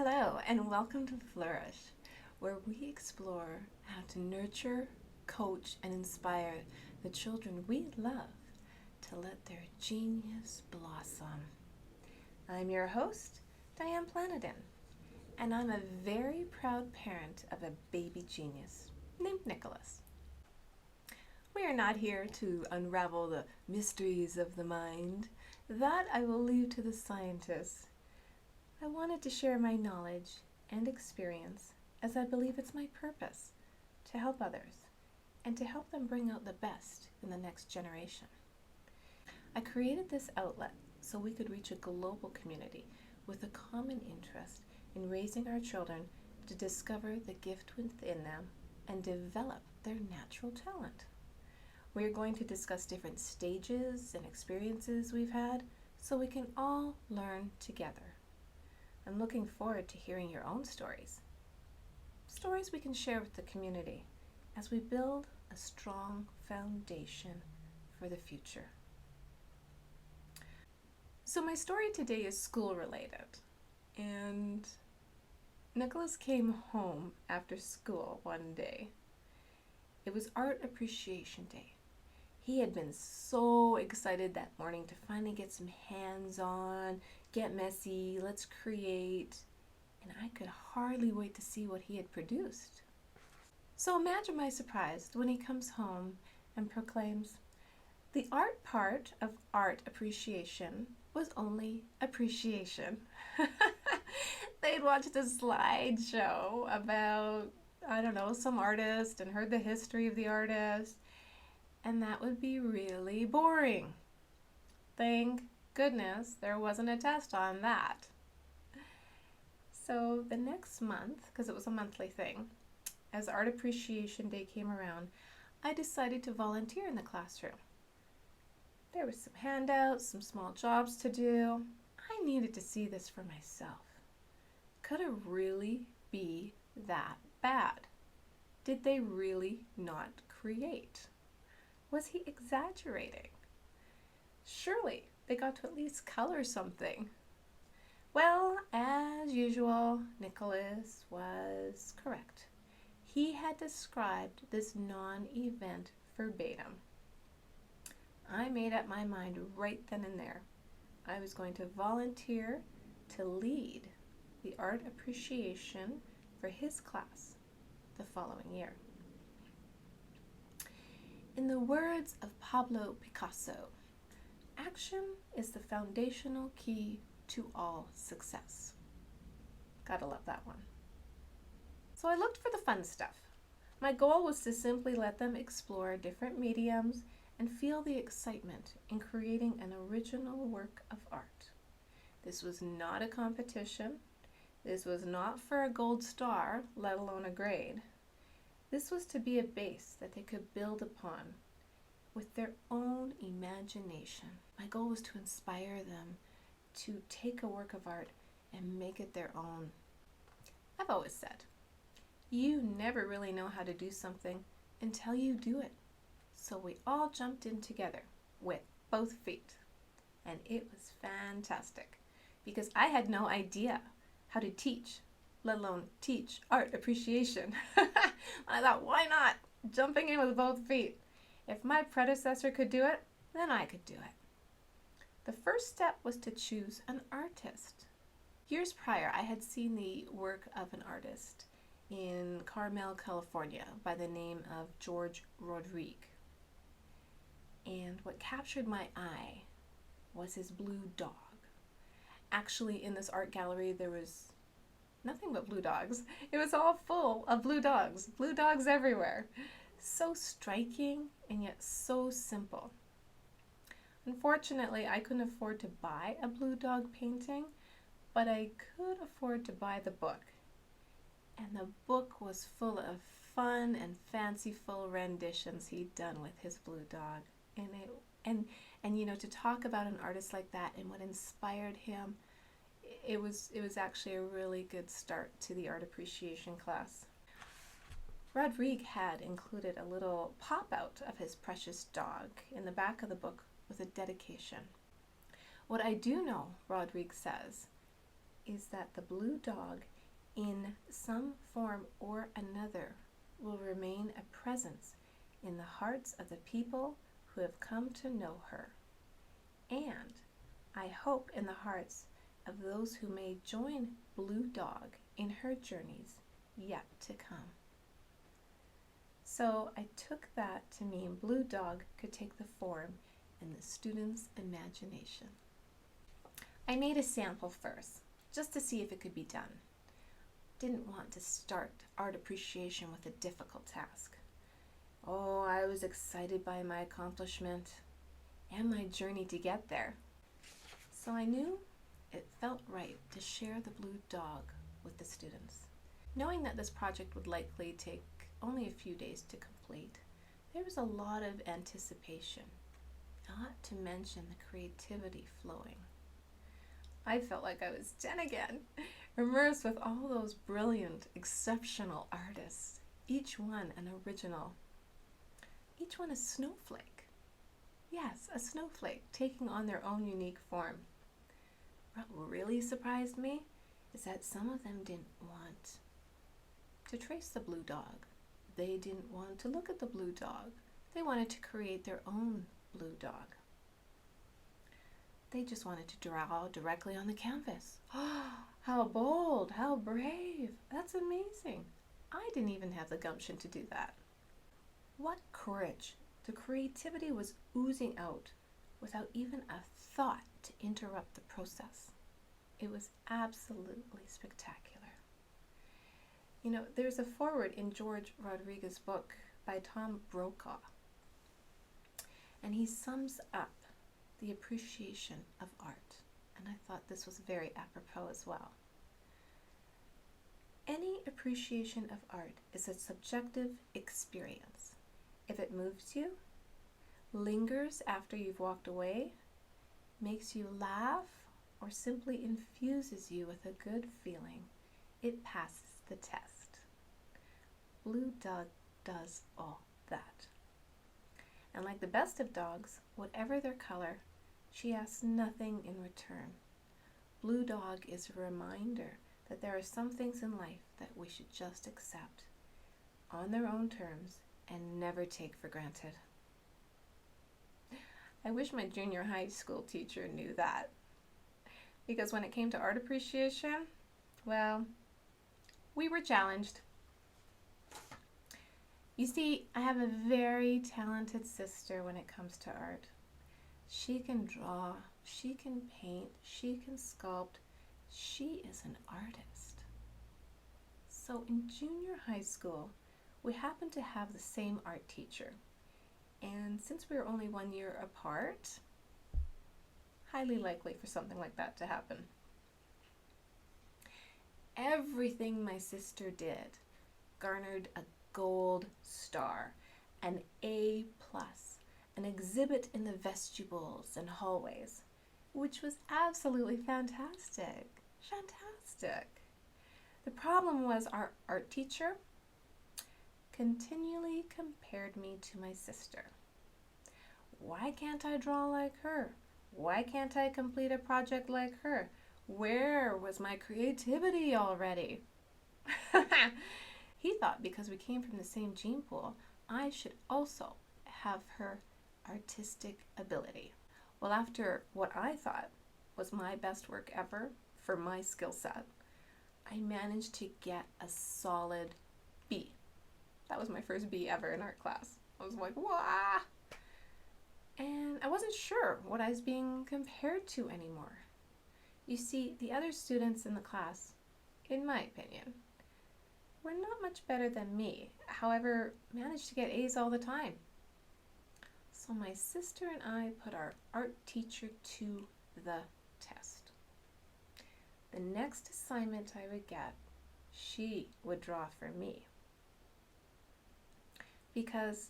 Hello, and welcome to Flourish, where we explore how to nurture, coach, and inspire the children we love to let their genius blossom. I'm your host, Diane Planadin, and I'm a very proud parent of a baby genius named Nicholas. We are not here to unravel the mysteries of the mind. That I will leave to the scientists. I wanted to share my knowledge and experience as I believe it's my purpose to help others and to help them bring out the best in the next generation. I created this outlet so we could reach a global community with a common interest in raising our children to discover the gift within them and develop their natural talent. We are going to discuss different stages and experiences we've had so we can all learn together. I'm looking forward to hearing your own stories we can share with the community as we build a strong foundation for the future. So my story today is school related, and Nicholas came home after school one day. It was Art Appreciation Day. He had been so excited that morning to finally get some hands-on, get messy, let's create, and I could hardly wait to see what he had produced. So imagine my surprise when he comes home and proclaims, "The art part of art appreciation was only appreciation." They'd watched a slideshow about, some artist and heard the history of the artist, and that would be really boring. Thank goodness there wasn't a test on that. So the next month, because it was a monthly thing, as Art Appreciation Day came around, I decided to volunteer in the classroom. There were some handouts, some small jobs to do. I needed to see this for myself. Could it really be that bad? Did they really not create? Was he exaggerating? Surely they got to at least color something. Well, as usual, Nicholas was correct. He had described this non-event verbatim. I made up my mind right then and there. I was going to volunteer to lead the art appreciation for his class the following year. In the words of Pablo Picasso, action is the foundational key to all success. Gotta love that one. So I looked for the fun stuff. My goal was to simply let them explore different mediums and feel the excitement in creating an original work of art. This was not a competition. This was not for a gold star, let alone a grade. This was to be a base that they could build upon with their own imagination. My goal was to inspire them to take a work of art and make it their own. I've always said, you never really know how to do something until you do it. So we all jumped in together with both feet. And it was fantastic because I had no idea how to teach, let alone teach art appreciation. I thought, why not? Jumping in with both feet. If my predecessor could do it, then I could do it. The first step was to choose an artist. Years prior, I had seen the work of an artist in Carmel, California, by the name of George Rodrigue. And what captured my eye was his blue dog. Actually, in this art gallery, there was nothing but blue dogs. It was all full of blue dogs everywhere. So striking and yet so simple. Unfortunately, I couldn't afford to buy a blue dog painting, but I could afford to buy the book. And the book was full of fun and fanciful renditions he'd done with his blue dog. And to talk about an artist like that and what inspired him, it was actually a really good start to the art appreciation class. Rodrigue had included a little pop-out of his precious dog in the back of the book with a dedication. What I do know, Rodrigue says, is that the blue dog, in some form or another, will remain a presence in the hearts of the people who have come to know her, and I hope in the hearts of those who may join Blue Dog in her journeys yet to come. So I took that to mean Blue Dog could take the form in the student's imagination. I made a sample first, just to see if it could be done. Didn't want to start art appreciation with a difficult task. Oh, I was excited by my accomplishment and my journey to get there. So I knew it felt right to share the blue dog with the students. Knowing that this project would likely take only a few days to complete, there was a lot of anticipation, not to mention the creativity flowing. I felt like I was 10 again, immersed with all those brilliant, exceptional artists, each one an original, each one a snowflake. Yes, a snowflake taking on their own unique form. What really surprised me is that some of them didn't want to trace the blue dog. They didn't want to look at the blue dog. They wanted to create their own blue dog. They just wanted to draw directly on the canvas. Oh, how bold, how brave. That's amazing. I didn't even have the gumption to do that. What courage. The creativity was oozing out without even a thought to interrupt the process. It was absolutely spectacular. You know, there's a foreword in George Rodriguez's book by Tom Brokaw, and he sums up the appreciation of art, and I thought this was very apropos as well. Any appreciation of art is a subjective experience. If it moves you, lingers after you've walked away, makes you laugh, or simply infuses you with a good feeling, it passes the test. Blue Dog does all that. And like the best of dogs, whatever their color, she asks nothing in return. Blue Dog is a reminder that there are some things in life that we should just accept on their own terms and never take for granted. I wish my junior high school teacher knew that, because when it came to art appreciation, well, we were challenged. You see, I have a very talented sister when it comes to art. She can draw, she can paint, she can sculpt. She is an artist. So in junior high school, we happened to have the same art teacher. And since we were only 1 year apart, highly likely for something like that to happen. Everything my sister did garnered a gold star, an A+, an exhibit in the vestibules and hallways, which was absolutely fantastic. Fantastic. The problem was our art teacher continually compared me to my sister. Why can't I draw like her? Why can't I complete a project like her? Where was my creativity already? He thought because we came from the same gene pool, I should also have her artistic ability. Well, after what I thought was my best work ever for my skill set, I managed to get a solid B. That was my first B ever in art class. I was like, wah! And I wasn't sure what I was being compared to anymore. You see, the other students in the class, in my opinion, were not much better than me, however, managed to get A's all the time. So my sister and I put our art teacher to the test. The next assignment I would get, she would draw for me. Because,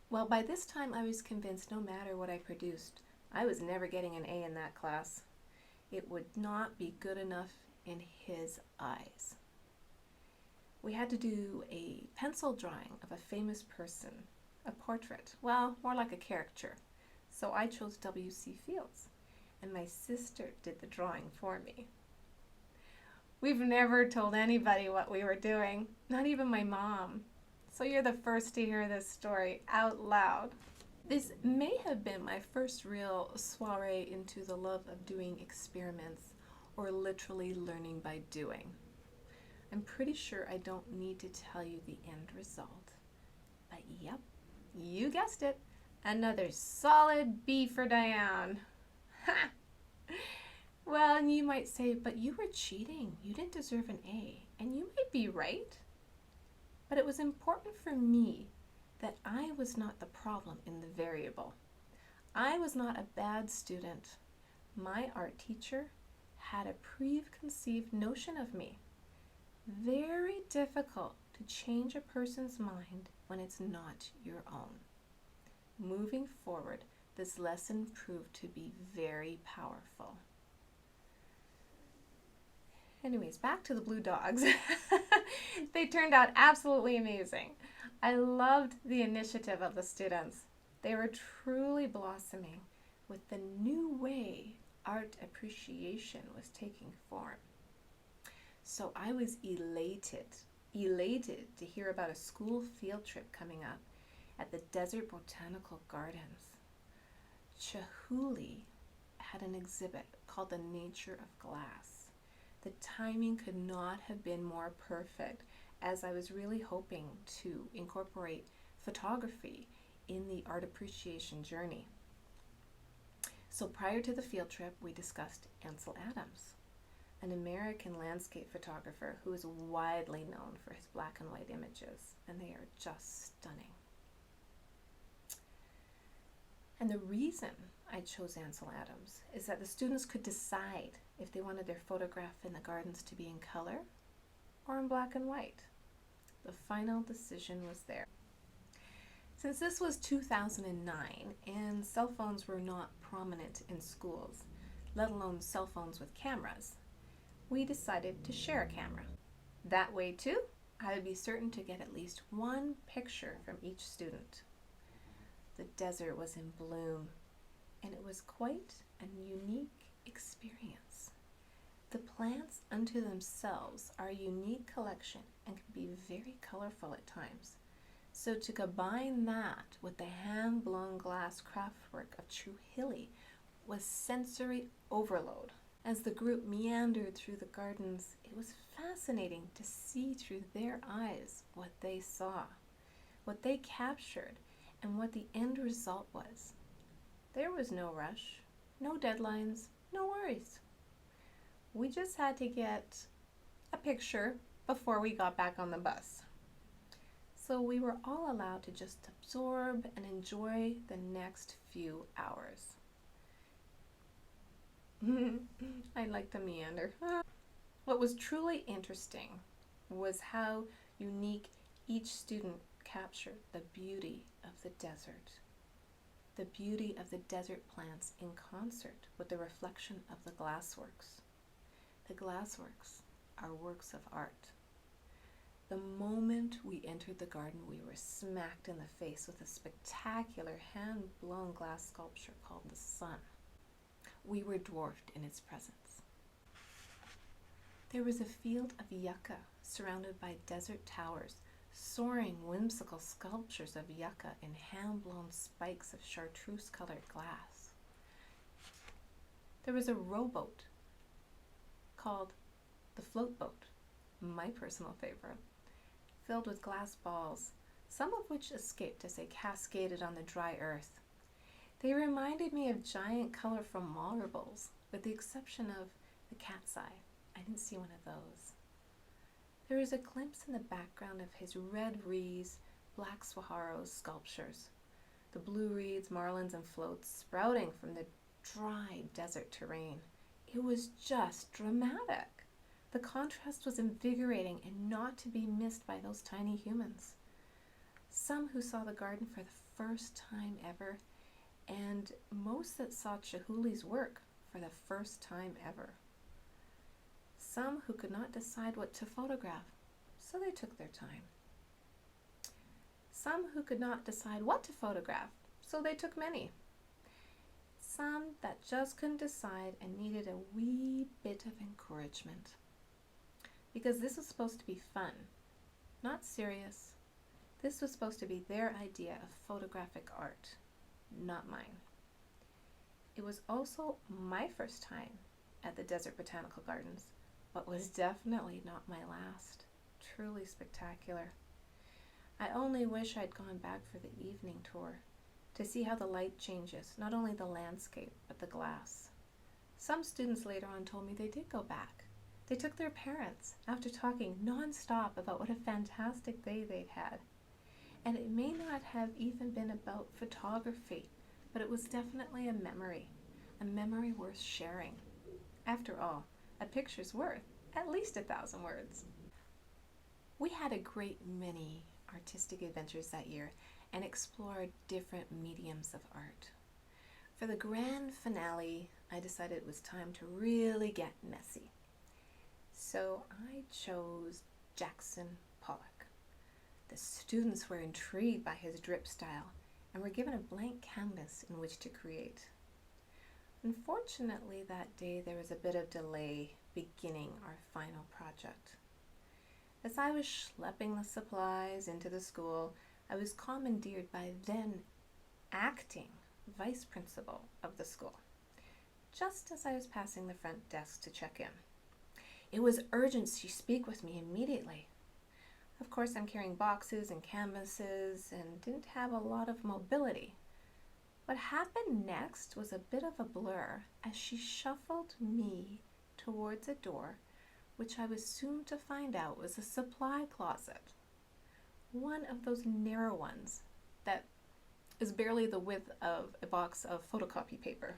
well, by this time I was convinced no matter what I produced, I was never getting an A in that class. It would not be good enough in his eyes. We had to do a pencil drawing of a famous person, a portrait, well, more like a caricature. So I chose W.C. Fields, and my sister did the drawing for me. We've never told anybody what we were doing, not even my mom. So you're the first to hear this story out loud. This may have been my first real soiree into the love of doing experiments or literally learning by doing. I'm pretty sure I don't need to tell you the end result. But yep, you guessed it. Another solid B for Diane. Ha! Well, and you might say, but you were cheating. You didn't deserve an A. And you might be right. But it was important for me that I was not the problem in the variable. I was not a bad student. My art teacher had a preconceived notion of me. Very difficult to change a person's mind when it's not your own. Moving forward, this lesson proved to be very powerful. Anyways, back to the blue dogs. They turned out absolutely amazing. I loved the initiative of the students. They were truly blossoming with the new way art appreciation was taking form. So I was elated to hear about a school field trip coming up at the Desert Botanical Gardens. Chihuly had an exhibit called The Nature of Glass. The timing could not have been more perfect, as I was really hoping to incorporate photography in the art appreciation journey. So prior to the field trip, we discussed Ansel Adams, an American landscape photographer who is widely known for his black and white images, and they are just stunning. And the reason I chose Ansel Adams is that the students could decide if they wanted their photograph in the gardens to be in color or in black and white. The final decision was there. Since this was 2009 and cell phones were not prominent in schools, let alone cell phones with cameras, we decided to share a camera. That way too, I would be certain to get at least one picture from each student. The desert was in bloom, and it was quite a unique experience. The plants unto themselves are a unique collection and can be very colorful at times. So to combine that with the hand-blown glass craftwork of Chihuly was sensory overload. As the group meandered through the gardens, it was fascinating to see through their eyes what they saw, what they captured, and what the end result was. There was no rush, no deadlines, no worries. We just had to get a picture before we got back on the bus. So we were all allowed to just absorb and enjoy the next few hours. I like to meander. What was truly interesting was how unique each student captured the beauty of the desert. The beauty of the desert plants in concert with the reflection of the glassworks. The glassworks are works of art. The moment we entered the garden, we were smacked in the face with a spectacular hand-blown glass sculpture called the Sun. We were dwarfed in its presence. There was a field of yucca surrounded by desert towers, soaring whimsical sculptures of yucca in hand-blown spikes of chartreuse-colored glass. There was a rowboat called the float boat, my personal favorite, filled with glass balls, some of which escaped as they cascaded on the dry earth. They reminded me of giant colorful marbles, with the exception of the cat's eye. I didn't see one of those. There was a glimpse in the background of his red reeds, black saguaros sculptures, the blue reeds, marlins, and floats sprouting from the dry desert terrain. It was just dramatic. The contrast was invigorating and not to be missed by those tiny humans. Some who saw the garden for the first time ever, and most that saw Chihuly's work for the first time ever. Some who could not decide what to photograph, so they took their time. Some who could not decide what to photograph, so they took many. Some that just couldn't decide and needed a wee bit of encouragement. because this was supposed to be fun, not serious. This was supposed to be their idea of photographic art, not mine. It was also my first time at the Desert Botanical Gardens, but was definitely not my last. Truly spectacular. I only wish I'd gone back for the evening tour to see how the light changes, not only the landscape, but the glass. Some students later on told me they did go back. They took their parents after talking non-stop about what a fantastic day they'd had. And it may not have even been about photography, but it was definitely a memory worth sharing. After all, a picture's worth at least 1,000 words. We had a great many artistic adventures that year and explored different mediums of art. For the grand finale, I decided it was time to really get messy. So I chose Jackson Pollock. The students were intrigued by his drip style and were given a blank canvas in which to create. Unfortunately, that day there was a bit of delay beginning our final project. As I was schlepping the supplies into the school, I was commandeered by then acting vice principal of the school, just as I was passing the front desk to check in. It was urgent she speak with me immediately. Of course, I'm carrying boxes and canvases and didn't have a lot of mobility. What happened next was a bit of a blur as she shuffled me towards a door, which I was soon to find out was a supply closet. One of those narrow ones that is barely the width of a box of photocopy paper.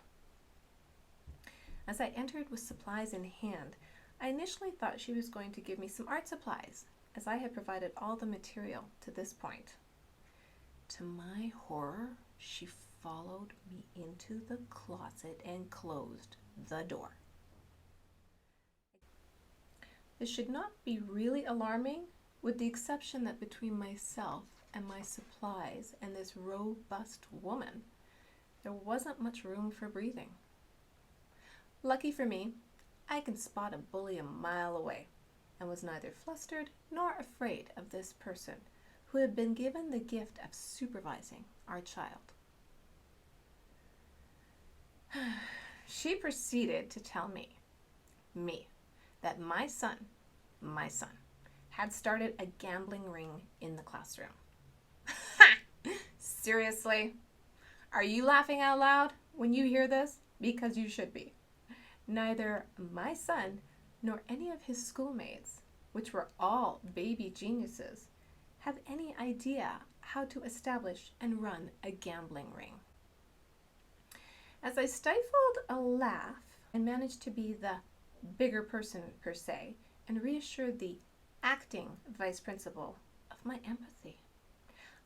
As I entered with supplies in hand, I initially thought she was going to give me some art supplies, as I had provided all the material to this point. To my horror, she followed me into the closet and closed the door. This should not be really alarming, with the exception that between myself and my supplies and this robust woman, there wasn't much room for breathing. Lucky for me, I can spot a bully a mile away, and was neither flustered nor afraid of this person who had been given the gift of supervising our child. She proceeded to tell me, that my son, had started a gambling ring in the classroom. Seriously? Are you laughing out loud when you hear this? Because you should be. Neither my son nor any of his schoolmates, which were all baby geniuses, have any idea how to establish and run a gambling ring. As I stifled a laugh and managed to be the bigger person per se and reassured the acting vice principal of my empathy,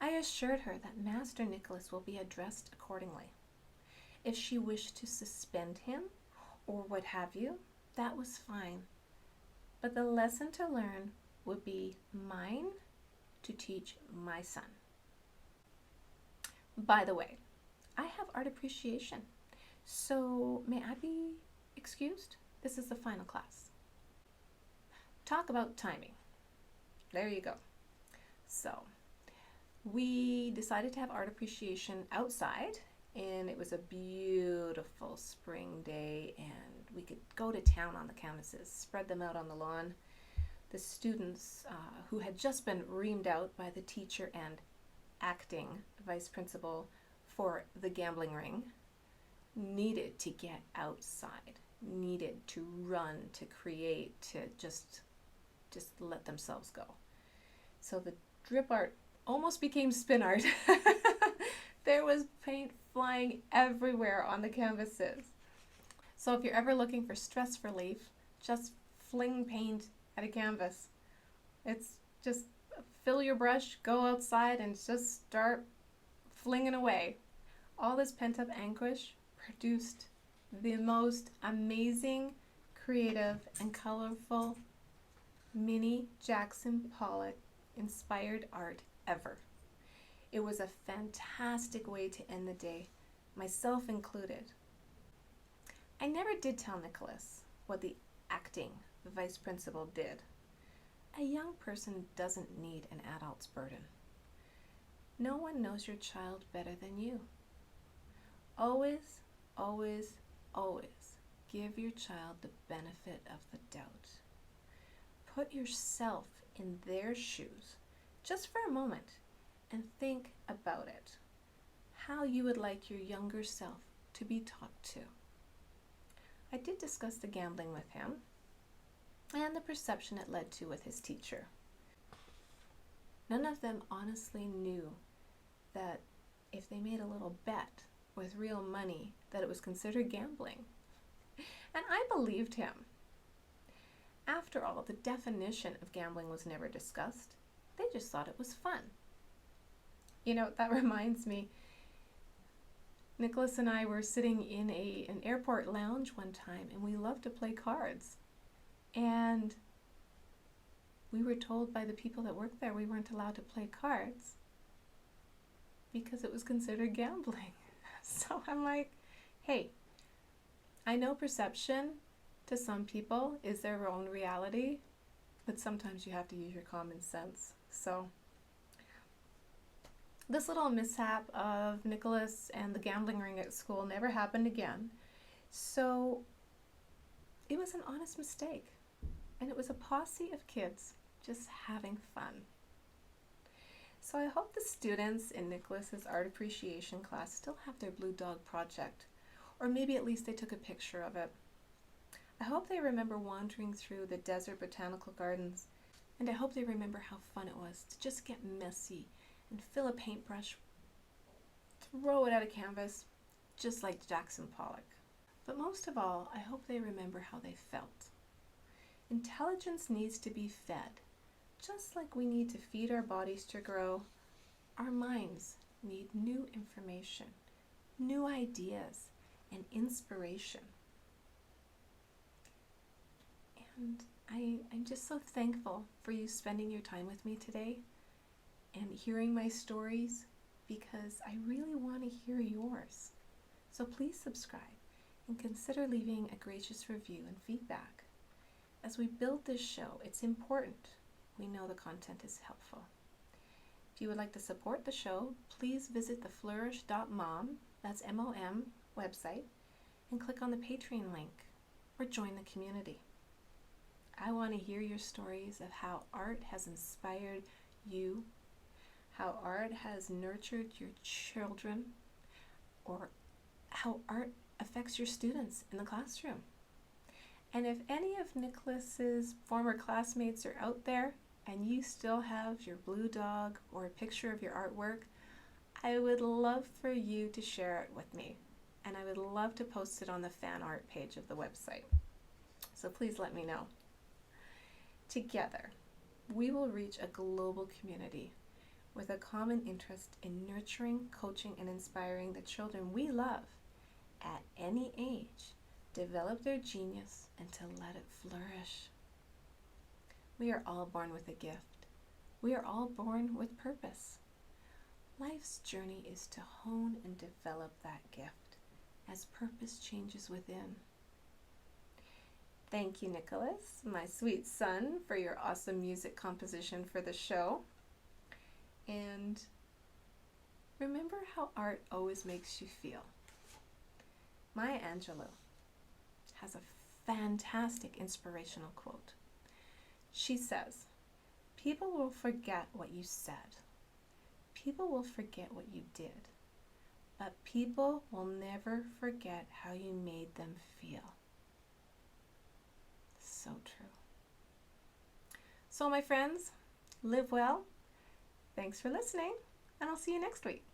I assured her that Master Nicholas will be addressed accordingly. If she wished to suspend him or what have you, that was fine. But the lesson to learn would be mine to teach my son. By the way, I have art appreciation, so may I be excused? This is the final class. Talk about timing. There you go. So, we decided to have art appreciation outside, and it was a beautiful spring day, and we could go to town on the canvases, spread them out on the lawn. The students who had just been reamed out by the teacher and acting vice principal for the gambling ring needed to get outside, needed to run, to create, to just let themselves go. So the drip art almost became spin art. There was paint flying everywhere on the canvases. So if you're ever looking for stress relief, just fling paint at a canvas. It's just fill your brush, go outside, and just start flinging away. All this pent-up anguish produced the most amazing, creative, and colorful mini Jackson Pollock inspired art ever. It was a fantastic way to end the day, myself included. I never did tell Nicholas what the acting vice principal did, A young person doesn't need an adult's burden. No one knows your child better than you. Always, always, always give your child the benefit of the doubt. Put yourself in their shoes just for a moment and think about it. How you would like your younger self to be talked to. I did discuss the gambling with him and the perception it led to with his teacher. None of them honestly knew that if they made a little bet with real money, that it was considered gambling. And I believed him. After all, the definition of gambling was never discussed. They just thought it was fun. You know, that reminds me, Nicholas and I were sitting in an airport lounge one time, and we loved to play cards. And we were told by the people that worked there we weren't allowed to play cards because it was considered gambling. So I'm like, hey, I know perception to some people is their own reality, but sometimes you have to use your common sense. So this little mishap of Nicholas and the gambling ring at school never happened again. So it was an honest mistake, and it was a posse of kids just having fun. So I hope the students in Nicholas's art appreciation class still have their blue dog project, or maybe at least they took a picture of it. I hope they remember wandering through the desert botanical gardens, and I hope they remember how fun it was to just get messy and fill a paintbrush, throw it at a canvas, just like Jackson Pollock. But most of all, I hope they remember how they felt. Intelligence needs to be fed. Just like we need to feed our bodies to grow, our minds need new information, new ideas, and inspiration. And I'm just so thankful for you spending your time with me today and hearing my stories, because I really want to hear yours. So please subscribe and consider leaving a gracious review and feedback. As we build this show, it's important we know the content is helpful. If you would like to support the show, please visit the flourish.mom, that's M-O-M, website, and click on the Patreon link or join the community. I want to hear your stories of how art has inspired you, how art has nurtured your children, or how art affects your students in the classroom. And if any of Nicholas's former classmates are out there and you still have your blue dog or a picture of your artwork, I would love for you to share it with me. And I would love to post it on the fan art page of the website. So please let me know. Together, we will reach a global community with a common interest in nurturing, coaching, and inspiring the children we love at any age, develop their genius, and to let it flourish. We are all born with a gift. We are all born with purpose. Life's journey is to hone and develop that gift as purpose changes within. Thank you, Nicholas, my sweet son, for your awesome music composition for the show. And remember how art always makes you feel. Maya Angelou has a fantastic inspirational quote. She says, "People will forget what you said. People will forget what you did. But people will never forget how you made them feel." So true. So my friends, live well. Thanks for listening, and I'll see you next week.